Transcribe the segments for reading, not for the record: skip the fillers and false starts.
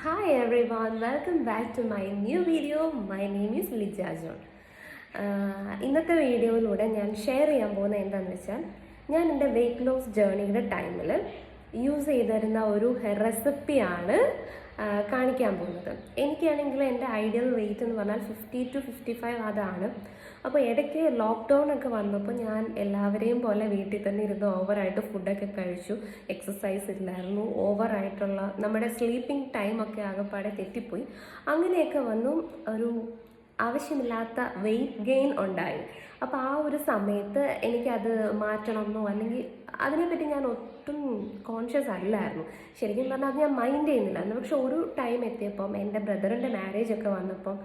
Hi everyone, welcome back to my new video. My name is Lija John. ഇന്നത്തെ വീഡിയോയിലൂടെ ഞാൻ share ചെയ്യാൻ പോകുന്നത് എന്താണെന്ന് വെച്ചാൽ ഞാൻ എൻ്റെ വെയിറ്റ് ലോസ് ജേർണിയുടെ ടൈമിൽ യൂസ് ചെയ്തിരുന്ന ഒരു റെസിപ്പിയാണ് കാണിക്കാൻ പോകുന്നത്. എനിക്കാണെങ്കിൽ എൻ്റെ ഐഡിയൽ വെയിറ്റ് എന്ന് പറഞ്ഞാൽ 50 to 55 അതാണ്. അപ്പോൾ ഇടയ്ക്ക് ലോക്ക്ഡൗൺ ഒക്കെ വന്നപ്പോൾ ഞാൻ എല്ലാവരെയും പോലെ വീട്ടിൽ തന്നെ ഇരുന്ന് ഓവറായിട്ട് ഫുഡൊക്കെ കഴിച്ചു. എക്സസൈസ് ഇല്ലായിരുന്നു, ഓവറായിട്ടുള്ള നമ്മുടെ സ്ലീപ്പിംഗ് ടൈമൊക്കെ ആകെപ്പാടെ തെറ്റിപ്പോയി. അങ്ങനെയൊക്കെ വന്നു ഒരു ആവശ്യമില്ലാത്ത വെയിറ്റ് ഗെയിൻ ഉണ്ടായി. അപ്പോൾ ആ ഒരു സമയത്ത് എനിക്കത് മാറ്റണമെന്നോ അല്ലെങ്കിൽ അതിനെപ്പറ്റി ഞാൻ ഒട്ടും കോൺഷ്യസ് അല്ലായിരുന്നു. ശരിക്കും പറഞ്ഞാൽ അത് ഞാൻ മൈൻഡ് ചെയ്യുന്നില്ലായിരുന്നു. പക്ഷെ ഒരു ടൈം എത്തിയപ്പം എൻ്റെ ബ്രദറിൻ്റെ മാരേജൊക്കെ വന്നപ്പം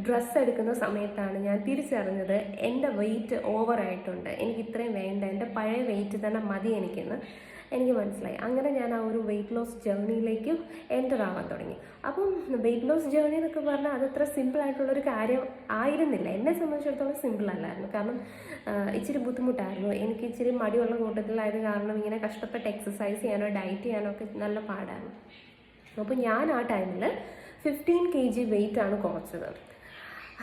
ഡ്രസ്സ് എടുക്കുന്ന സമയത്താണ് ഞാൻ തിരിച്ചറിഞ്ഞത് എൻ്റെ വെയിറ്റ് ഓവറായിട്ടുണ്ട്, എനിക്ക് ഇത്രയും വേണ്ട, എൻ്റെ പഴയ വെയിറ്റ് തന്നെ മതി എനിക്കെന്ന് എനിക്ക് മനസ്സിലായി. അങ്ങനെ ഞാൻ ആ ഒരു വെയിറ്റ് ലോസ് ജേർണിയിലേക്ക് എൻ്റർ ആവാൻ തുടങ്ങി. അപ്പം വെയിറ്റ് ലോസ് ജേർണി എന്നൊക്കെ പറഞ്ഞാൽ അതത്ര സിമ്പിളായിട്ടുള്ളൊരു കാര്യം ആയിരുന്നില്ല. എന്നെ സംബന്ധിച്ചിടത്തോളം സിമ്പിൾ അല്ലായിരുന്നു. കാരണം ഇച്ചിരി ബുദ്ധിമുട്ടായിരുന്നു. എനിക്ക് ഇച്ചിരി മടിയുള്ള കൂട്ടത്തിലായത് കാരണം ഇങ്ങനെ കഷ്ടപ്പെട്ട് എക്സസൈസ് ചെയ്യാനോ ഡയറ്റ് ചെയ്യാനോ ഒക്കെ നല്ല പാടായിരുന്നു. അപ്പോൾ ഞാൻ ആ ടൈമിൽ 15 kg വെയിറ്റാണ് കുറച്ചത്.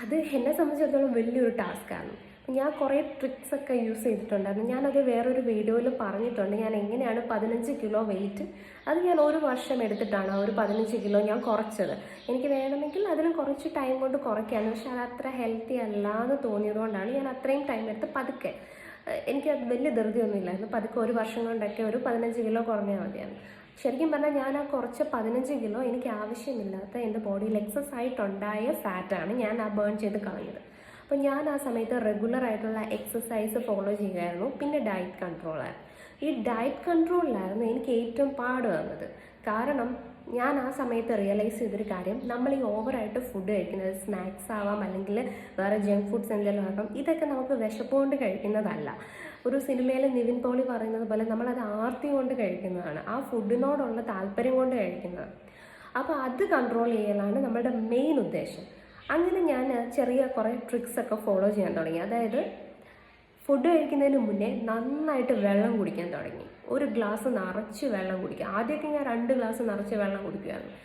അത് എന്നെ സംബന്ധിച്ചിടത്തോളം വലിയൊരു ടാസ്ക്കാണ്. ഞാൻ കുറേ ട്രിക്സൊക്കെ യൂസ് ചെയ്തിട്ടുണ്ടായിരുന്നു. ഞാനത് വേറൊരു വീഡിയോയിൽ പറഞ്ഞിട്ടുണ്ട്. ഞാൻ എങ്ങനെയാണ് 15 കിലോ വെയിറ്റ്, അത് ഞാൻ ഒരു വർഷം എടുത്തിട്ടാണ് ആ ഒരു 15 കിലോ ഞാൻ കുറച്ചത്. എനിക്ക് വേണമെങ്കിൽ അതിന് കുറച്ച് ടൈം കൊണ്ട് കുറയ്ക്കാണ്, പക്ഷെ അത് അത്ര ഹെൽത്തി അല്ല എന്ന് തോന്നിയതുകൊണ്ടാണ് ഞാൻ അത്രയും ടൈം എടുത്ത് പതുക്കെ, എനിക്ക് വലിയ ധൃതിയൊന്നും ഇല്ലായിരുന്നു, പതുക്കെ ഒരു വർഷം കൊണ്ടൊക്കെ ഒരു 15 കിലോ കുറഞ്ഞാൽ മതിയാണ്. ശരിക്കും പറഞ്ഞാൽ ഞാൻ ആ കുറച്ച് 15 കിലോ എനിക്ക് ആവശ്യമില്ലാത്ത എൻ്റെ ബോഡിയിൽ എക്സസ് ആയിട്ടുണ്ടായ ഫാറ്റാണ് ഞാൻ ആ ബേൺ ചെയ്ത് കളഞ്ഞത്. അപ്പോൾ ഞാൻ ആ സമയത്ത് റെഗുലറായിട്ടുള്ള എക്സസൈസ് ഫോളോ ചെയ്യുമായിരുന്നു. പിന്നെ ഡയറ്റ് കൺട്രോളായിരുന്നു. ഈ ഡയറ്റ് കൺട്രോളിലായിരുന്നു എനിക്ക് ഏറ്റവും പാട് വന്നത്. കാരണം ഞാൻ ആ സമയത്ത് റിയലൈസ് ചെയ്തൊരു കാര്യം, നമ്മൾ ഈ ഓവറായിട്ട് ഫുഡ് കഴിക്കുന്നത്, സ്നാക്സ് ആവാം അല്ലെങ്കിൽ വേറെ ജങ്ക് ഫുഡ്സ് എന്തെങ്കിലും ആകാം, ഇതൊക്കെ നമുക്ക് വിശപ്പുകൊണ്ട് കഴിക്കുന്നതല്ല. ഒരു സിനിമയിൽ നിവിൻ പോളി പറയുന്നത് പോലെ നമ്മളത് ആർത്തി കൊണ്ട് കഴിക്കുന്നതാണ്, ആ ഫുഡിനോടുള്ള താല്പര്യം കൊണ്ട് കഴിക്കുന്നതാണ്. അപ്പോൾ അത് കൺട്രോൾ ചെയ്യലാണ് നമ്മുടെ മെയിൻ ഉദ്ദേശം. അങ്ങനെ ഞാൻ ചെറിയ കുറേ ട്രിക്സൊക്കെ ഫോളോ ചെയ്യാൻ തുടങ്ങി. അതായത് ഫുഡ് കഴിക്കുന്നതിന് മുന്നേ നന്നായിട്ട് വെള്ളം കുടിക്കാൻ തുടങ്ങി. ഒരു ഗ്ലാസ് നിറച്ച് വെള്ളം കുടിക്കുക. ആദ്യമൊക്കെ ഞാൻ 2 ഗ്ലാസ് നിറച്ച് വെള്ളം കുടിക്കുകയായിരുന്നു.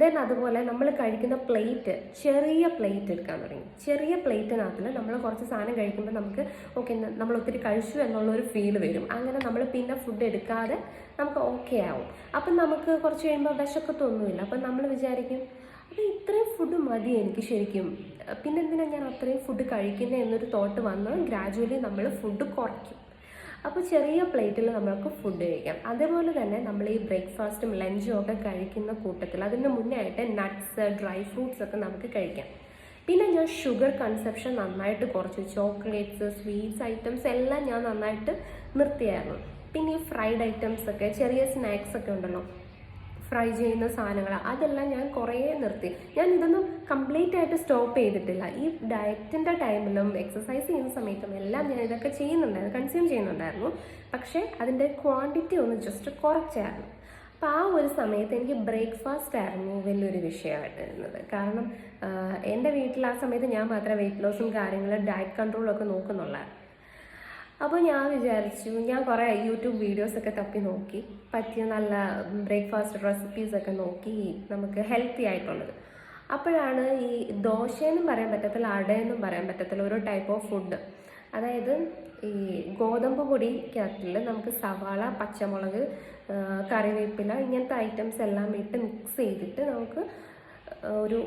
ദെൻ അതുപോലെ നമ്മൾ കഴിക്കുന്ന പ്ലേറ്റ്, ചെറിയ പ്ലേറ്റ് എടുക്കാൻ തുടങ്ങി. ചെറിയ പ്ലേറ്റിനകത്തിൽ നമ്മൾ കുറച്ച് സാധനം കഴിക്കുമ്പോൾ നമുക്ക് ഓക്കെ നമ്മൾ ഒത്തിരി കഴിച്ചു എന്നുള്ളൊരു ഫീൽ വരും. അങ്ങനെ നമ്മൾ പിന്നെ ഫുഡ് എടുക്കാതെ നമുക്ക് ഓക്കെ ആവും. അപ്പം നമുക്ക് കുറച്ച് കഴിയുമ്പോൾ വിശക്കത്തൊന്നുമില്ല. അപ്പം നമ്മൾ വിചാരിക്കും അപ്പോൾ ഇത്രയും ഫുഡ് മതി എനിക്ക് ശരിക്കും, പിന്നെ എന്തിനാണ് ഞാൻ അത്രയും ഫുഡ് കഴിക്കുന്നത് എന്നൊരു തോട്ട് വന്ന് ഗ്രാജുവലി നമ്മൾ ഫുഡ് കുറയ്ക്കും. അപ്പോൾ ചെറിയ പ്ലേറ്റിൽ നമ്മൾക്ക് ഫുഡ് കഴിക്കാം. അതേപോലെ തന്നെ നമ്മൾ ഈ ബ്രേക്ക്ഫാസ്റ്റും ലഞ്ചും ഒക്കെ കഴിക്കുന്ന കൂട്ടത്തിൽ അതിന് മുന്നേ ആയിട്ട് നട്ട്സ്, ഡ്രൈ ഫ്രൂട്ട്സ് ഒക്കെ നമുക്ക് കഴിക്കാം. പിന്നെ ഞാൻ ഷുഗർ കൺസപ്ഷൻ നന്നായിട്ട് കുറച്ചു. ചോക്ലേറ്റ്സ്, സ്വീറ്റ്സ് ഐറ്റംസ് എല്ലാം ഞാൻ നന്നായിട്ട് നിർത്തിയായിരുന്നു. പിന്നെ ഈ ഫ്രൈഡ് ഐറ്റംസ് ഒക്കെ, ചെറിയ സ്നാക്സ് ഒക്കെ ഉണ്ടല്ലോ, ഫ്രൈ ചെയ്യുന്ന സാധനങ്ങൾ, അതെല്ലാം ഞാൻ കുറേ നിർത്തി. ഞാൻ ഇതൊന്നും കംപ്ലീറ്റ് ആയിട്ട് സ്റ്റോപ്പ് ചെയ്തിട്ടില്ല. ഈ ഡയറ്റിൻ്റെ ടൈമിലും എക്സസൈസ് ചെയ്യുന്ന സമയത്തും എല്ലാം ഞാൻ ഇതൊക്കെ ചെയ്യുന്നുണ്ടായിരുന്നു, കൺസ്യൂം ചെയ്യുന്നുണ്ടായിരുന്നു. പക്ഷേ അതിൻ്റെ ക്വാണ്ടിറ്റി ഒന്ന് ജസ്റ്റ് കുറച്ചായിരുന്നു. അപ്പോൾ ആ ഒരു സമയത്ത് എനിക്ക് ബ്രേക്ക്ഫാസ്റ്റ് ആയിരുന്നു വലിയൊരു വിഷയമായിട്ടിരുന്നത്. കാരണം എൻ്റെ വീട്ടിൽ ആ സമയത്ത് ഞാൻ മാത്രമേ വെയിറ്റ് ലോസും കാര്യങ്ങളും ഡയറ്റ് കൺട്രോളും ഒക്കെ നോക്കുന്നുള്ളായിരുന്നു. അപ്പോൾ ഞാൻ വിചാരിച്ചു, ഞാൻ കുറേ യൂട്യൂബ് വീഡിയോസൊക്കെ തപ്പി നോക്കി, പറ്റിയ നല്ല ബ്രേക്ക്ഫാസ്റ്റ് റെസിപ്പീസൊക്കെ നോക്കി നമുക്ക് ഹെൽത്തി ആയിട്ടുള്ളത്. അപ്പോഴാണ് ഈ ദോശയെന്നും പറയാൻ പറ്റത്തില്ല, അടയെന്നും പറയാൻ പറ്റത്തില്ല, ഒരു ടൈപ്പ് ഓഫ് ഫുഡ്. അതായത് ഈ ഗോതമ്പ് പൊടിക്കകത്തിൽ നമുക്ക് സവാള, പച്ചമുളക്, കറിവേപ്പില ഇങ്ങനത്തെ ഐറ്റംസ് എല്ലാം ഇട്ട് മിക്സ് ചെയ്തിട്ട് നമുക്ക് ഒരു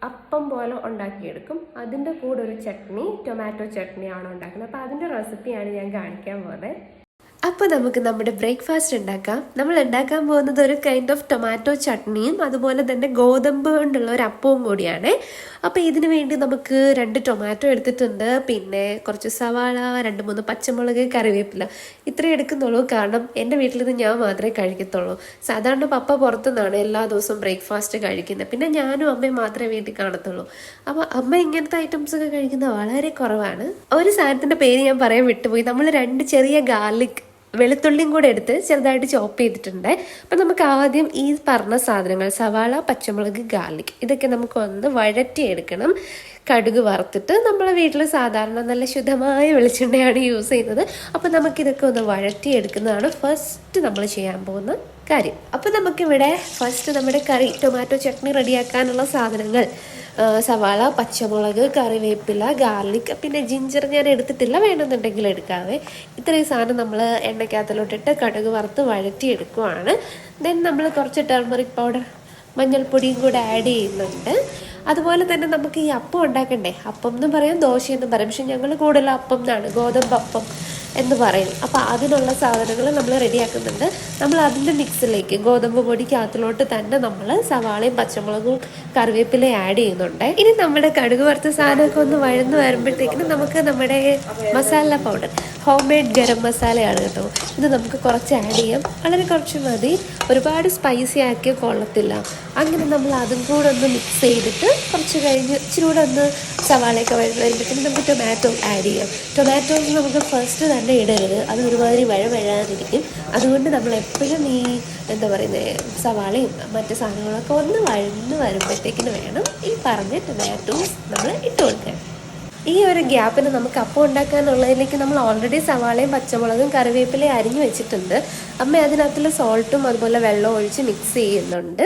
അപ്പം പോലെ ഉണ്ടാക്കിയെടുക്കും. അതിൻ്റെ കൂടെ ഒരു ചട്നി, ടൊമാറ്റോ ചട്നിയാണ് ഉണ്ടാക്കുന്നത്. അപ്പോൾ അതിൻ്റെ റെസിപ്പിയാണ് ഞാൻ കാണിക്കാൻ പോകുന്നത്. അപ്പോൾ നമുക്ക് നമ്മുടെ ബ്രേക്ക്ഫാസ്റ്റ് ഉണ്ടാക്കാം. നമ്മൾ ഉണ്ടാക്കാൻ പോകുന്നത് ഒരു കൈൻഡ് ഓഫ് ടൊമാറ്റോ ചട്നിയും അതുപോലെ തന്നെ ഗോതമ്പ് കൊണ്ടുള്ള ഒരു അപ്പവും കൂടിയാണ്. അപ്പോൾ ഇതിന് വേണ്ടി നമുക്ക് 2 ടൊമാറ്റോ എടുത്തിട്ടുണ്ട്, പിന്നെ കുറച്ച് സവാള, 2-3 പച്ചമുളക്, കറിവേപ്പില, ഇത്രയും എടുക്കുന്നുള്ളൂ. കാരണം എൻ്റെ വീട്ടിൽ നിന്ന് ഞാൻ മാത്രമേ കഴിക്കത്തുള്ളൂ. സാധാരണ പപ്പ പുറത്തുനിന്നാണ് എല്ലാ ദിവസവും ബ്രേക്ക്ഫാസ്റ്റ് കഴിക്കുന്നത്. പിന്നെ ഞാനും അമ്മയും മാത്രമേ വീട്ടിൽ കാണത്തുള്ളൂ. അപ്പോൾ അമ്മ ഇങ്ങനത്തെ ഐറ്റംസ് ഒക്കെ കഴിക്കുന്നത് വളരെ കുറവാണ്. ഒരു സാധനത്തിൻ്റെ പേര് ഞാൻ പറയാൻ വിട്ടുപോയി. നമ്മൾ 2 ചെറിയ ഗാർലിക്, വെളുത്തുള്ളിയും കൂടെ എടുത്ത് ചെറുതായിട്ട് ചോപ്പ് ചെയ്തിട്ടുണ്ട്. അപ്പം നമുക്ക് ആദ്യം ഈ പറഞ്ഞ സാധനങ്ങൾ, സവാള, പച്ചമുളക്, ഗാർലിക്, ഇതൊക്കെ നമുക്ക് ഒന്ന് വഴറ്റിയെടുക്കണം. കടുക് വറുത്തിട്ട് നമ്മളെ വീട്ടിൽ സാധാരണ നല്ല ശുദ്ധമായ വെളിച്ചെണ്ണയാണ് യൂസ് ചെയ്യുന്നത്. അപ്പോൾ നമുക്കിതൊക്കെ ഒന്ന് വഴറ്റിയെടുക്കുന്നതാണ് ഫസ്റ്റ് നമ്മൾ ചെയ്യാൻ പോകുന്നത്. കാര്യം. അപ്പോൾ നമുക്കിവിടെ ഫസ്റ്റ് നമ്മുടെ കറി ടൊമാറ്റോ ചട്നി റെഡിയാക്കാനുള്ള സാധനങ്ങൾ സവാള, പച്ചമുളക്, കറിവേപ്പില, ഗാർലിക്, പിന്നെ ജിഞ്ചർ ഞാൻ എടുത്തിട്ടില്ല, വേണമെന്നുണ്ടെങ്കിൽ എടുക്കാവേ. ഇത്രയും സാധനം നമ്മൾ എണ്ണയ്ക്കകത്തിലോട്ടിട്ട് കടുക് വറുത്ത് വഴറ്റി എടുക്കുവാണ്. ദെൻ നമ്മൾ കുറച്ച് ടർമറിക് പൗഡർ, മഞ്ഞൾപ്പൊടിയും കൂടെ ആഡ് ചെയ്യുന്നുണ്ട്. അതുപോലെ തന്നെ നമുക്ക് ഈ അപ്പം ഉണ്ടാക്കണ്ടേ, അപ്പം എന്നും പറയാം, ദോശയെന്നും പറയാം, പക്ഷെ ഞങ്ങൾ കൂടുതൽ അപ്പം എന്നാണ്, ഗോതമ്പ് അപ്പം എന്ന് പറയും. അപ്പോൾ അതിനുള്ള സാധനങ്ങൾ നമ്മൾ റെഡിയാക്കുന്നുണ്ട്. നമ്മൾ അതിൻ്റെ മിക്സിലേക്ക് ഗോതമ്പ് പൊടിക്കകത്തിലോട്ട് തന്നെ നമ്മൾ സവാളയും പച്ചമുളകും കറിവേപ്പിലയും ആഡ് ചെയ്യുന്നുണ്ട്. ഇനി നമ്മുടെ കടുക് വറുത്ത സാധനമൊക്കെ ഒന്ന് വഴന്ന് വരുമ്പോഴത്തേക്കിനും നമുക്ക് നമ്മുടെ masala powder, home made garam മസാലയാണ് കേട്ടോ, ഇത് നമുക്ക് കുറച്ച് ആഡ് ചെയ്യാം. വളരെ കുറച്ച് മതി, ഒരുപാട് സ്പൈസി ആക്കിയ കൊള്ളത്തില്ല. അങ്ങനെ നമ്മൾ അതും കൂടെ ഒന്ന് മിക്സ് ചെയ്തിട്ട് കുറച്ച് കഴിഞ്ഞ് ഇച്ചിരി കൂടെ ഒന്ന് സവാളയൊക്കെ വരുമ്പോഴത്തേക്കും നമുക്ക് ടൊമാറ്റോ ആഡ് ചെയ്യാം. ടൊമാറ്റോസ് നമുക്ക് ഫസ്റ്റ് തന്നെ ഇടരുത്, അത് ഒരുമാതിരി വഴവഴാതിരിക്കും. അതുകൊണ്ട് നമ്മൾ എപ്പോഴും ഈ എന്താ പറയുന്നത് സവാളയും മറ്റ് സാധനങ്ങളൊക്കെ ഒന്ന് വഴന്ന് വരുമ്പോഴത്തേക്കിന് വേണം ഈ പറഞ്ഞ ടൊമാറ്റോസ് നമ്മൾ ഇട്ട് കൊടുക്കാൻ. ഈ ഒരു ഗ്യാപ്പിന് നമുക്ക് അപ്പം ഉണ്ടാക്കാനുള്ളതിലേക്ക് നമ്മൾ ഓൾറെഡി സവാളയും പച്ചമുളകും കറിവേപ്പിലയും അരിഞ്ഞു വെച്ചിട്ടുണ്ട്. അമ്മ അതിനകത്തുള്ള സോൾട്ടും അതുപോലെ വെള്ളം ഒഴിച്ച് മിക്സ് ചെയ്യുന്നുണ്ട്.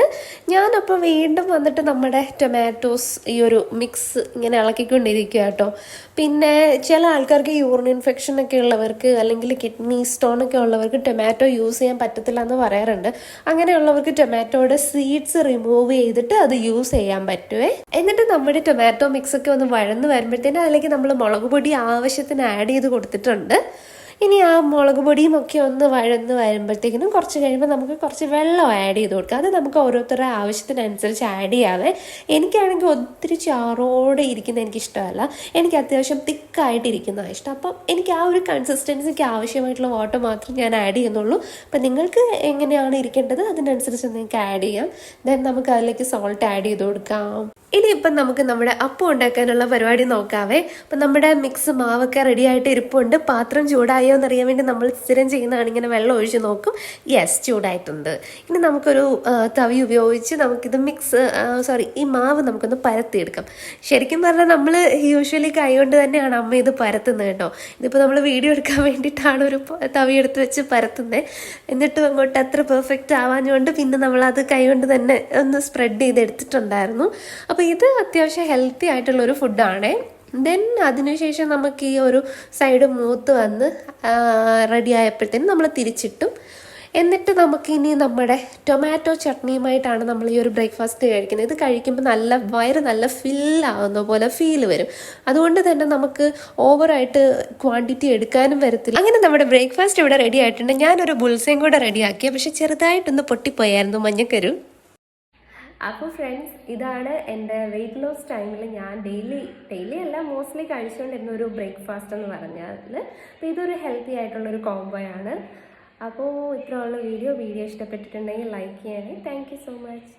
ഞാനപ്പോൾ വീണ്ടും വന്നിട്ട് നമ്മുടെ ടൊമാറ്റോസ് ഈ ഒരു മിക്സ് ഇങ്ങനെ ഇളക്കിക്കൊണ്ടിരിക്കുക കേട്ടോ. പിന്നെ ചില ആൾക്കാർക്ക് യൂറിൻ ഇൻഫെക്ഷൻ ഒക്കെ ഉള്ളവർക്ക് അല്ലെങ്കിൽ കിഡ്നി സ്റ്റോൺ ഒക്കെ ഉള്ളവർക്ക് ടൊമാറ്റോ യൂസ് ചെയ്യാൻ പറ്റത്തില്ല എന്ന് പറയാറുണ്ട്. അങ്ങനെയുള്ളവർക്ക് ടൊമാറ്റോയുടെ സീഡ്സ് റിമൂവ് ചെയ്തിട്ട് അത് യൂസ് ചെയ്യാൻ പറ്റുമേ. എന്നിട്ട് നമ്മുടെ ടൊമാറ്റോ മിക്സ് ഒക്കെ ഒന്ന് വഴന്ന് വരുമ്പോഴത്തേനും അതിലേക്ക് നമ്മൾ മുളക് പൊടി ആവശ്യത്തിന് ആഡ് ചെയ്ത് കൊടുത്തിട്ടുണ്ട്. ഇനി ആ മുളക് പൊടിയും ഒക്കെ ഒന്ന് വഴന്ന് വരുമ്പോഴത്തേക്കിനും കുറച്ച് കഴിയുമ്പോൾ നമുക്ക് കുറച്ച് വെള്ളം ആഡ് ചെയ്ത് കൊടുക്കാം. അത് നമുക്ക് ഓരോരുത്തരുടെ ആവശ്യത്തിനനുസരിച്ച് ആഡ് ചെയ്യാതെ. എനിക്കാണെങ്കിൽ ഒത്തിരി ചാറോടെ ഇരിക്കുന്ന എനിക്കിഷ്ടമല്ല, എനിക്ക് അത്യാവശ്യം തിക്കായിട്ടിരിക്കുന്നതാണ് ഇഷ്ടം. അപ്പം എനിക്ക് ആ ഒരു കൺസിസ്റ്റൻസിക്ക് ആവശ്യമായിട്ടുള്ള വാട്ടർ മാത്രം ഞാൻ ആഡ് ചെയ്യുന്നുള്ളൂ. അപ്പം നിങ്ങൾക്ക് എങ്ങനെയാണ് ഇരിക്കേണ്ടത് അതിനനുസരിച്ച് നിങ്ങൾക്ക് ആഡ് ചെയ്യാം. ദെൻ നമുക്ക് അതിലേക്ക് സോൾട്ട് ആഡ് ചെയ്ത് കൊടുക്കാം. ഇനിയിപ്പം നമുക്ക് നമ്മുടെ അപ്പം ഉണ്ടാക്കാനുള്ള പരിപാടി നോക്കാവേ. അപ്പം നമ്മുടെ മിക്സ് മാവൊക്കെ റെഡി ആയിട്ട് ഇരിപ്പുണ്ട്. പാത്രം ചൂടായോ എന്നറിയാൻ വേണ്ടി നമ്മൾ സ്ഥിരം ചെയ്യുന്നതാണ്, ഇങ്ങനെ വെള്ളം ഒഴിച്ച് നോക്കും. യെസ്, ചൂടായിട്ടുണ്ട്. ഇനി നമുക്കൊരു തവി ഉപയോഗിച്ച് നമുക്കിത് ഈ മാവ് നമുക്കൊന്ന് പരത്തിയെടുക്കാം. ശരിക്കും പറഞ്ഞാൽ നമ്മൾ യൂഷ്വലി കൈ കൊണ്ട് തന്നെയാണ് അമ്മ ഇത് പരത്തുന്നത് കേട്ടോ. ഇതിപ്പോൾ നമ്മൾ വീഡിയോ എടുക്കാൻ വേണ്ടിയിട്ടാണ് ഒരു തവി എടുത്ത് വെച്ച് പരത്തുന്നത്. എന്നിട്ടും അങ്ങോട്ട് അത്ര പെർഫെക്റ്റ് ആവാഞ്ഞുകൊണ്ട് പിന്നെ നമ്മളത് കൈ കൊണ്ട് തന്നെ ഒന്ന് സ്പ്രെഡ് ചെയ്തെടുത്തിട്ടുണ്ടായിരുന്നു. അപ്പോൾ ഇത് അത്യാവശ്യം ഹെൽത്തി ആയിട്ടുള്ളൊരു ഫുഡാണേ. ദെൻ അതിനുശേഷം നമുക്ക് ഈ ഒരു സൈഡ് മൂത്ത് വന്ന് റെഡി ആയപ്പോഴത്തേനും നമ്മൾ തിരിച്ചിട്ടും. എന്നിട്ട് നമുക്കിനി നമ്മുടെ ടൊമാറ്റോ ചട്നിയുമായിട്ടാണ് നമ്മൾ ഈ ഒരു ബ്രേക്ക്ഫാസ്റ്റ് കഴിക്കുന്നത്. ഇത് കഴിക്കുമ്പോൾ വയറ് നല്ല ഫില്ലാവുന്ന പോലെ ഫീൽ വരും. അതുകൊണ്ട് തന്നെ നമുക്ക് ഓവറായിട്ട് ക്വാണ്ടിറ്റി എടുക്കാനും വരത്തില്ല. അങ്ങനെ നമ്മുടെ ബ്രേക്ക്ഫാസ്റ്റ് ഇവിടെ റെഡി ആയിട്ടുണ്ട്. ഞാനൊരു ബുൾസയും കൂടെ റെഡിയാക്കിയ, പക്ഷെ ചെറുതായിട്ടൊന്ന് പൊട്ടിപ്പോയായിരുന്നു മഞ്ഞക്കരു. അപ്പോൾ ഫ്രണ്ട്സ്, ഇതാണ് എൻ്റെ വെയിറ്റ് ലോസ് ടൈമിൽ ഞാൻ ഡെയിലി അല്ല മോസ്റ്റ്ലി കഴിച്ചുകൊണ്ടിരുന്ന ഒരു ബ്രേക്ക്ഫാസ്റ്റ് എന്ന് പറഞ്ഞാൽ. അപ്പോൾ ഇതൊരു ഹെൽത്തി ആയിട്ടുള്ളൊരു കോംബോയാണ്. അപ്പോൾ ഇത്രയുള്ള വീഡിയോ ഇഷ്ടപ്പെട്ടിട്ടുണ്ടെങ്കിൽ ലൈക്ക് ചെയ്യണേ. Thank you so much.